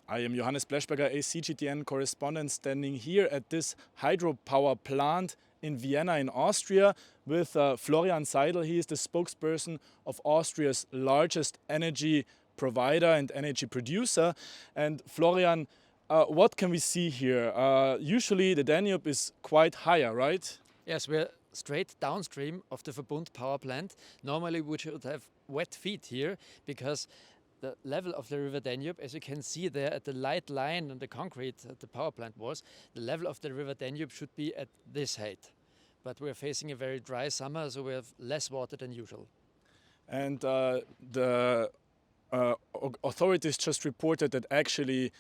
I am Johannes Pleschberger, a CGTN correspondent, standing here at this hydropower plant in Vienna in Austria with Florian Seidl. He is the spokesperson of Austria's largest energy provider and energy producer. And Florian, what can we see here? Usually the Danube is quite higher, right? Yes, we're straight downstream of the Verbund power plant. Normally we should have wet feet here because the level of the river Danube, as you can see there at the light line on the concrete that the power plant was, the level of the river Danube should be at this height. But we're facing a very dry summer, so we have less water than usual. And the authorities just reported that actually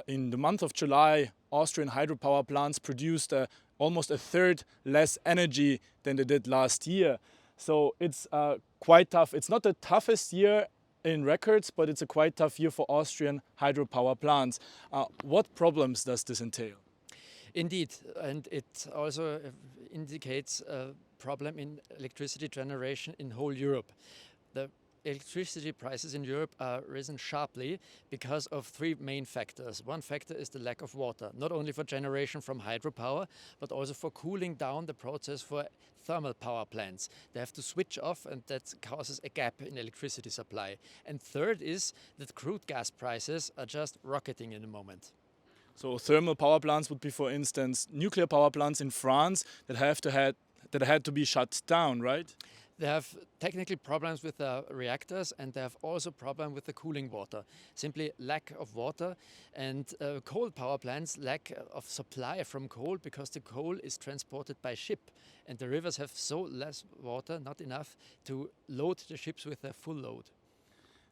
in the month of July, Austrian hydropower plants produced almost a third less energy than they did last year. So it's quite tough. It's not the toughest year in records, but it's a quite tough year for Austrian hydropower plants. What problems does this entail? Indeed, and it also indicates a problem in electricity generation in whole Europe. The electricity prices in Europe are risen sharply because of three main factors. One factor is the lack of water, not only for generation from hydropower, but also for cooling down the process for thermal power plants. They have to switch off, and that causes a gap in electricity supply. And third is that crude gas prices are just rocketing in the moment. So thermal power plants would be, for instance, nuclear power plants in France that had to be shut down, right? They have technical problems with the reactors, and they have also problem with the cooling water. Simply lack of water, and coal power plants lack of supply from coal because the coal is transported by ship, and the rivers have so less water, not enough to load the ships with their full load.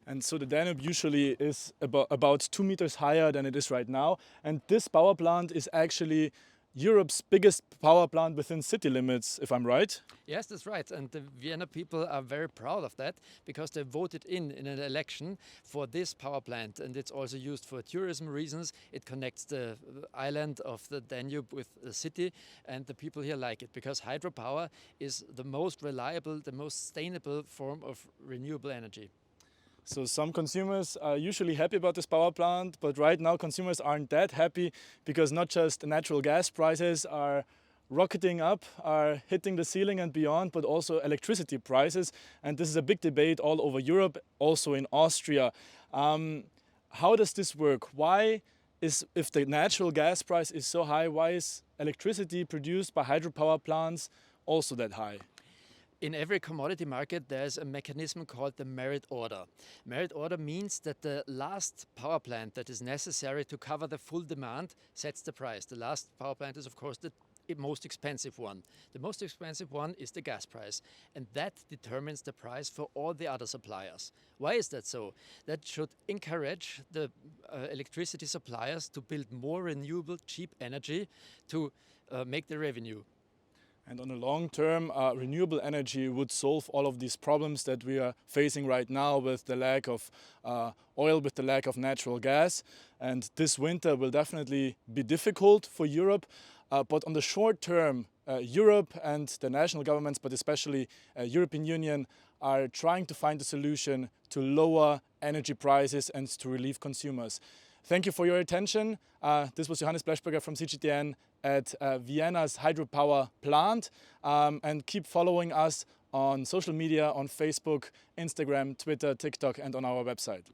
And so the Danube usually is about 2 meters higher than it is right now. And this power plant is actually Europe's biggest power plant within city limits, if I'm right? Yes, that's right. And the Vienna people are very proud of that because they voted in an election for this power plant. And it's also used for tourism reasons. It connects the island of the Danube with the city, and the people here like it because hydropower is the most reliable, the most sustainable form of renewable energy. So some consumers are usually happy about this power plant, but right now consumers aren't that happy because not just the natural gas prices are rocketing up, are hitting the ceiling and beyond, but also electricity prices. And this is a big debate all over Europe, also in Austria. How does this work? If the natural gas price is so high, why is electricity produced by hydropower plants also that high? In every commodity market, there's a mechanism called the merit order. Merit order means that the last power plant that is necessary to cover the full demand sets the price. The last power plant is, of course, the most expensive one. The most expensive one is the gas price, and that determines the price for all the other suppliers. Why is that so? That should encourage the electricity suppliers to build more renewable, cheap energy to make the revenue. And on the long term, renewable energy would solve all of these problems that we are facing right now with the lack of oil, with the lack of natural gas. And this winter will definitely be difficult for Europe. But on the short term, Europe and the national governments, but especially European Union, are trying to find a solution to lower energy prices and to relieve consumers. Thank you for your attention. This was Johannes Pleschberger from CGTN at Vienna's hydropower plant. And keep following us on social media, on Facebook, Instagram, Twitter, TikTok, and on our website.